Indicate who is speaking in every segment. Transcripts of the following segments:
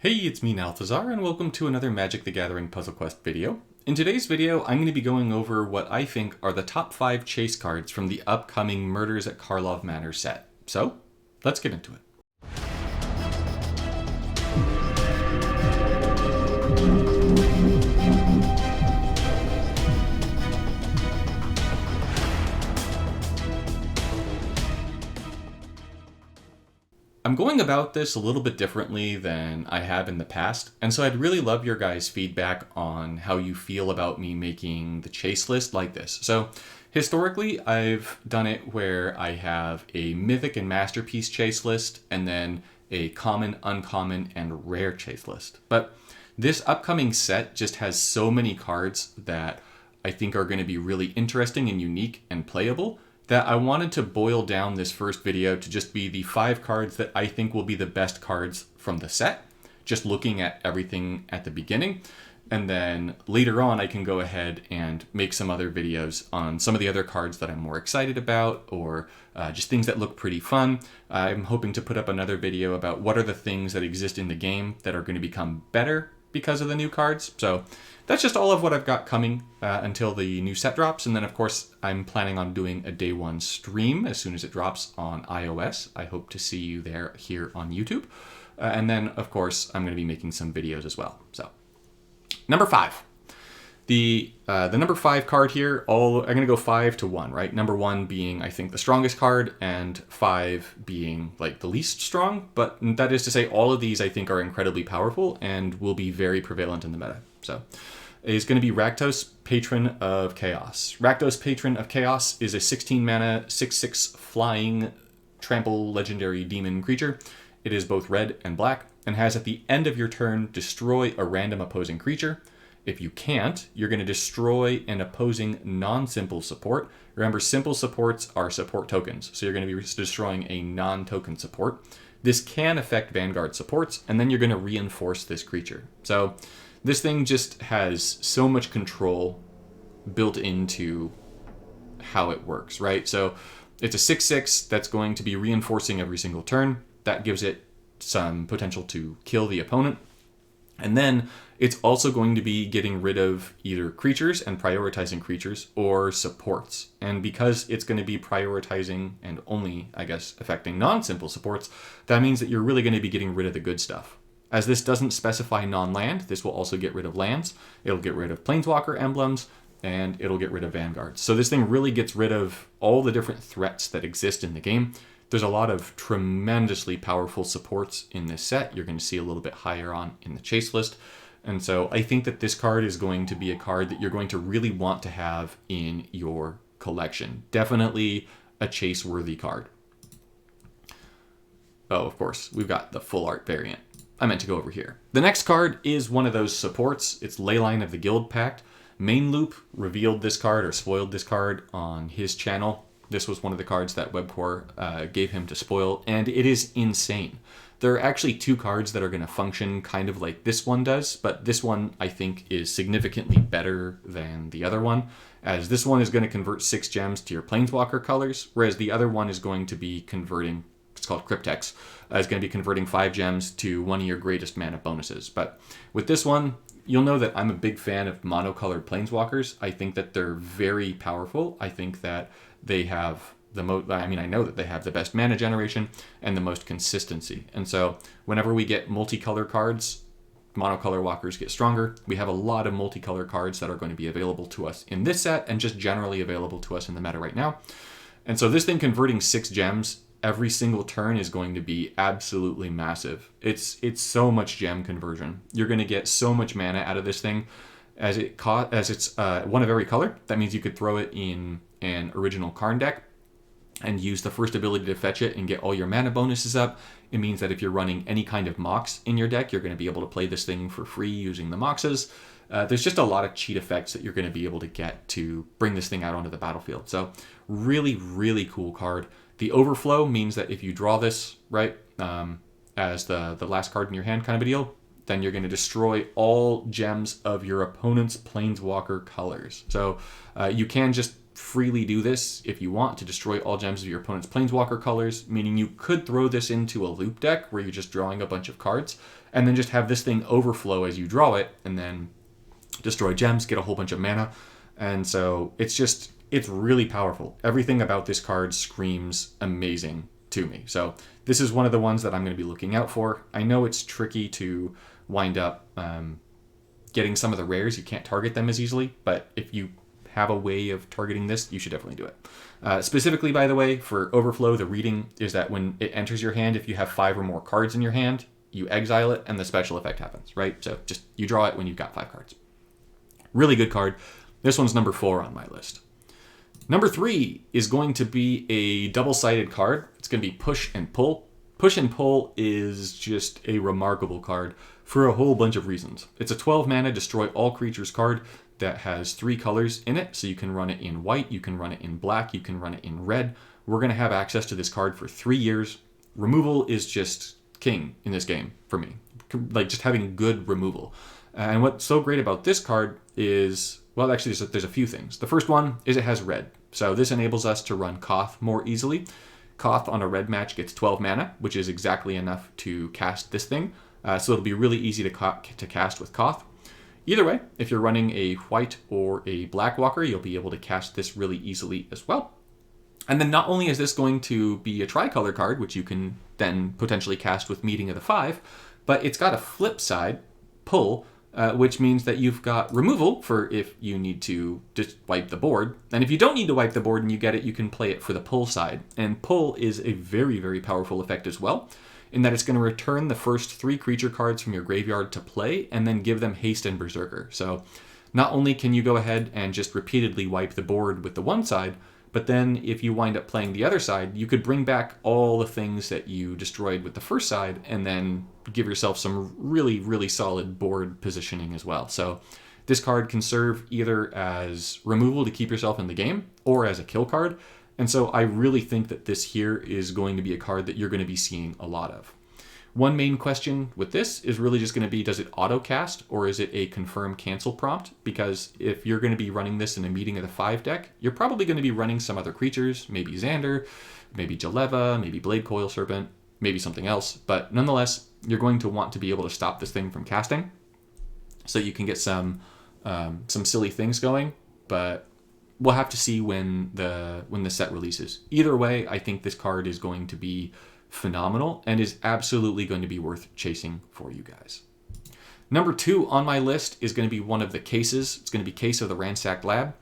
Speaker 1: Hey, it's me, Nalthazar, and welcome to another Magic the Gathering Puzzle Quest video. In today's video, I'm going to be going over what I think are the top 5 chase cards from the upcoming Murders at Karlov Manor set. So, let's get into it. I'm going about this a little bit differently than I have in the past, and so I'd really love your guys' feedback on how you feel about me making the chase list like this. So, historically, I've done it where I have a Mythic and Masterpiece chase list, and then a Common, Uncommon, and Rare chase list. But this upcoming set just has so many cards that I think are going to be really interesting and unique and playable, that I wanted to boil down this first video to just be the 5 cards that I think will be the best cards from the set, just looking at everything at the beginning. And then later on, I can go ahead and make some other videos on some of the other cards that I'm more excited about, or just things that look pretty fun. I'm hoping to put up another video about what are the things that exist in the game that are going to become better because of the new cards. So that's just all of what I've got coming until the new set drops. And then, of course, I'm planning on doing a day 1 stream as soon as it drops on iOS. I hope to see you there here on YouTube. And then, of course, I'm going to be making some videos as well. So, number 5. The number 5 card here, I'm going to go 5 to 1, right? Number 1 being, I think, the strongest card, and 5 being, like, the least strong. But that is to say, all of these, I think, are incredibly powerful and will be very prevalent in the meta. So, is going to be Rakdos, Patron of Chaos. Rakdos, Patron of Chaos is a 16-mana, 6/6 flying trample legendary demon creature. It is both red and black, and has at the end of your turn, destroy a random opposing creature. If you can't, you're going to destroy an opposing non-simple support. Remember, simple supports are support tokens, so you're going to be destroying a non-token support. This can affect Vanguard supports, and then you're going to reinforce this creature. So this thing just has so much control built into how it works, right? So it's a 6/6 that's going to be reinforcing every single turn. That gives it some potential to kill the opponent. And then it's also going to be getting rid of either creatures and prioritizing creatures, or supports. And because it's going to be prioritizing and only, I guess, affecting non-simple supports, that means that you're really going to be getting rid of the good stuff. As this doesn't specify non-land, this will also get rid of lands. It'll get rid of Planeswalker emblems, and it'll get rid of Vanguards. So this thing really gets rid of all the different threats that exist in the game. There's a lot of tremendously powerful supports in this set. You're going to see a little bit higher on in the chase list. And so I think that this card is going to be a card that you're going to really want to have in your collection. Definitely a chase-worthy card. Oh, of course, we've got the full art variant. I meant to go over here. The next card is one of those supports. It's Layline of the Guild Pact. Main Loop revealed this card, or spoiled this card, on his channel. This was one of the cards that Webcore gave him to spoil, and it is insane. There are actually 2 cards that are going to function kind of like this one does, but this one, I think, is significantly better than the other one, as this one is going to convert 6 gems to your Planeswalker colors, whereas the other one is going to be converting, it's called Cryptex, is going to be converting 5 gems to one of your greatest mana bonuses. But with this one, you'll know that I'm a big fan of monocolored Planeswalkers. I think that they're very powerful. I think that they have the most, I know that they have the best mana generation and the most consistency. And so whenever we get multicolor cards, monocolor walkers get stronger. We have a lot of multicolor cards that are going to be available to us in this set, and just generally available to us in the meta right now. And so this thing converting 6 gems every single turn is going to be absolutely massive. It's so much gem conversion. You're going to get so much mana out of this thing. As it's one of every color, that means you could throw it in an original Karn deck and use the first ability to fetch it and get all your mana bonuses up. It means that if you're running any kind of Mox in your deck, you're going to be able to play this thing for free using the Moxes. There's just a lot of cheat effects that you're going to be able to get to bring this thing out onto the battlefield. So really, really cool card. The overflow means that if you draw this, right, as the last card in your hand kind of a deal, then you're going to destroy all gems of your opponent's Planeswalker colors. So you can just freely do this if you want to destroy all gems of your opponent's Planeswalker colors, meaning you could throw this into a loop deck where you're just drawing a bunch of cards and then just have this thing overflow as you draw it, and then destroy gems, get a whole bunch of mana. And so it's really powerful. Everything about this card screams amazing to me. So this is one of the ones that I'm going to be looking out for. I know it's tricky to wind up getting some of the rares. You can't target them as easily, but if you have a way of targeting this, you should definitely do it. Specifically, by the way, for Overflow, the reading is that when it enters your hand, if you have 5 or more cards in your hand, you exile it and the special effect happens, right? So just you draw it when you've got 5 cards. Really good card. This one's number 4 on my list. Number 3 is going to be a double-sided card. It's going to be Push and Pull. Push and Pull is just a remarkable card for a whole bunch of reasons. It's a 12 mana destroy all creatures card that has 3 colors in it. So you can run it in white, you can run it in black, you can run it in red. We're going to have access to this card for 3 years. Removal is just king in this game for me. Like just having good removal. And what's so great about this card is, well, actually, there's a few things. The first one is it has red. So this enables us to run Koth more easily. Koth on a red match gets 12 mana, which is exactly enough to cast this thing. So it'll be really easy to cast with Koth. Either way, if you're running a white or a black walker, you'll be able to cast this really easily as well. And then not only is this going to be a tricolor card, which you can then potentially cast with Meeting of the Five, but it's got a flip side, Pull, which means that you've got removal for if you need to just wipe the board. And if you don't need to wipe the board and you get it, you can play it for the pull side. And pull is a very, very powerful effect as well, in that it's going to return the first 3 creature cards from your graveyard to play and then give them haste and berserker. So not only can you go ahead and just repeatedly wipe the board with the one side, but then if you wind up playing the other side, you could bring back all the things that you destroyed with the first side and then give yourself some really, really solid board positioning as well. So this card can serve either as removal to keep yourself in the game or as a kill card. And so I really think that this here is going to be a card that you're going to be seeing a lot of. One main question with this is really just going to be, does it auto cast or is it a confirm cancel prompt? Because if you're going to be running this in a Meeting of the Five deck, you're probably going to be running some other creatures, maybe Xander, maybe Jaleva, maybe Blade Coil Serpent, maybe something else. But nonetheless, you're going to want to be able to stop this thing from casting so you can get some silly things going. But we'll have to see when the set releases. Either way, I think this card is going to be phenomenal and is absolutely going to be worth chasing for you guys. Number 2 on my list is going to be one of the cases. It's going to be Case of the Ransacked Lab.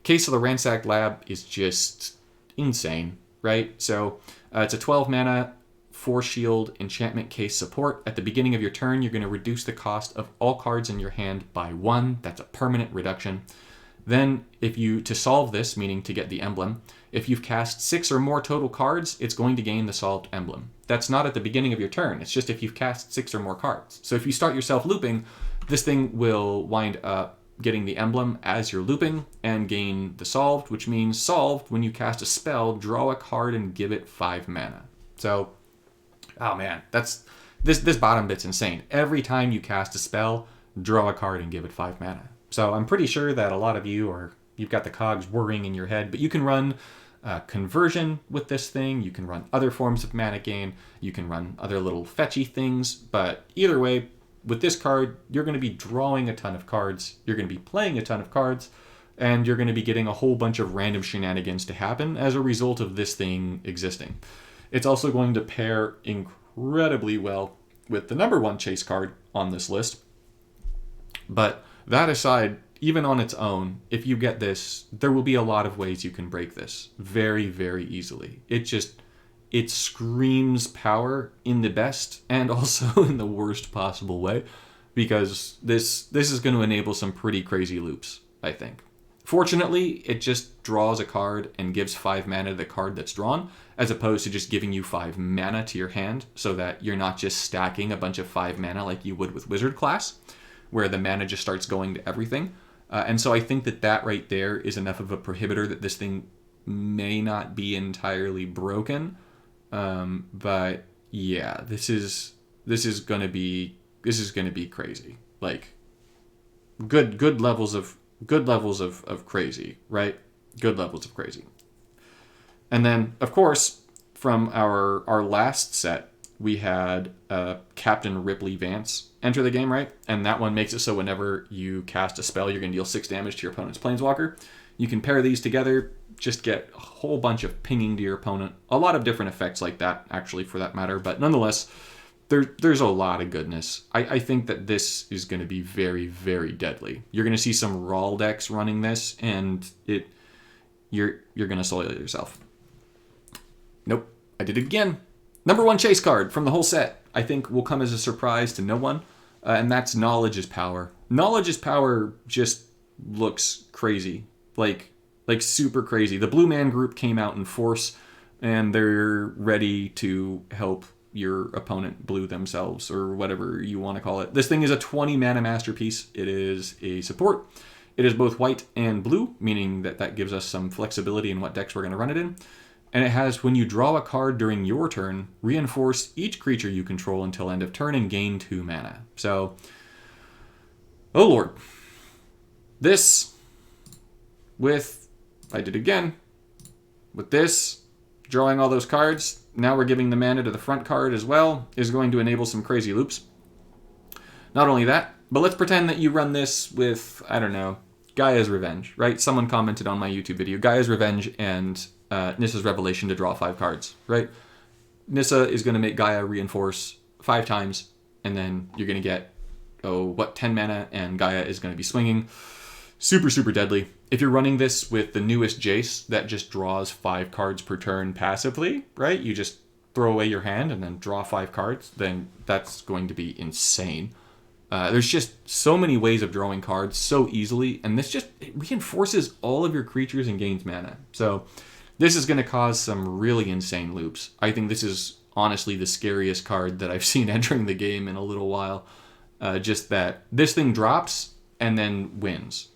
Speaker 1: Case of the Ransacked Lab is just insane, right? So it's a 12 mana, 4 shield, enchantment case support. At the beginning of your turn, you're going to reduce the cost of all cards in your hand by 1. That's a permanent reduction. Then to solve this, meaning to get the emblem, if you've cast 6 or more total cards, it's going to gain the solved emblem. That's not at the beginning of your turn. It's just if you've cast 6 or more cards. So if you start yourself looping, this thing will wind up getting the emblem as you're looping and gain the solved, which means solved, when you cast a spell, draw a card and give it 5 mana. So, oh man, this bottom bit's insane. Every time you cast a spell, draw a card and give it 5 mana. So I'm pretty sure that a lot of you've got the cogs whirring in your head, but you can run conversion with this thing. You can run other forms of mana gain. You can run other little fetchy things. But either way, with this card, you're going to be drawing a ton of cards. You're going to be playing a ton of cards. And you're going to be getting a whole bunch of random shenanigans to happen as a result of this thing existing. It's also going to pair incredibly well with the number 1 chase card on this list. But that aside, even on its own, if you get this, there will be a lot of ways you can break this very, very easily. It screams power in the best and also in the worst possible way, because this is going to enable some pretty crazy loops, I think. Fortunately, it just draws a card and gives 5 mana to the card that's drawn, as opposed to just giving you 5 mana to your hand, so that you're not just stacking a bunch of 5 mana like you would with Wizard class, where the mana just starts going to everything. And so I think that right there is enough of a prohibitor that this thing may not be entirely broken. But yeah, this is gonna be crazy. Like good levels of crazy, right? Good levels of crazy. And then of course, from our last set, we had Captain Ripley Vance enter the game, right? And that one makes it so whenever you cast a spell, you're going to deal 6 damage to your opponent's Planeswalker. You can pair these together, just get a whole bunch of pinging to your opponent. A lot of different effects like that, actually, for that matter. But nonetheless, there's a lot of goodness. I think that this is going to be very, very deadly. You're going to see some Rawl decks running this, and you're going to soil yourself. Nope, I did it again. Number 1 chase card from the whole set, I think will come as a surprise to no one, and that's Knowledge is Power. Knowledge is Power just looks crazy, like super crazy. The Blue Man Group came out in force, and they're ready to help your opponent blue themselves, or whatever you want to call it. This thing is a 20 mana masterpiece. It is a support. It is both white and blue, meaning that gives us some flexibility in what decks we're going to run it in. And it has, when you draw a card during your turn, reinforce each creature you control until end of turn and gain 2 mana. So, oh lord. This, I did again, with this, drawing all those cards, now we're giving the mana to the front card as well, is going to enable some crazy loops. Not only that, but let's pretend that you run this with, I don't know, Gaia's Revenge, right? Someone commented on my YouTube video, Gaia's Revenge and Nissa's Revelation to draw 5 cards, right? Nissa is going to make Gaia reinforce 5 times, and then you're going to get, 10 mana, and Gaia is going to be swinging. Super, super deadly. If you're running this with the newest Jace that just draws 5 cards per turn passively, right? You just throw away your hand and then draw 5 cards, then that's going to be insane. There's just so many ways of drawing cards so easily, and it reinforces all of your creatures and gains mana. So this is going to cause some really insane loops. I think this is honestly the scariest card that I've seen entering the game in a little while. Just that this thing drops and then wins,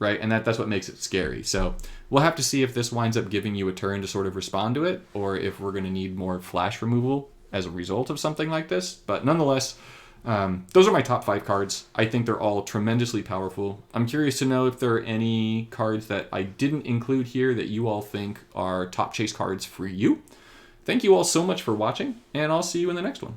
Speaker 1: right? And that's what makes it scary. So we'll have to see if this winds up giving you a turn to sort of respond to it, or if we're going to need more flash removal as a result of something like this. But nonetheless, those are my top 5 cards. I think they're all tremendously powerful. I'm curious to know if there are any cards that I didn't include here that you all think are top chase cards for you. Thank you all so much for watching, and I'll see you in the next one.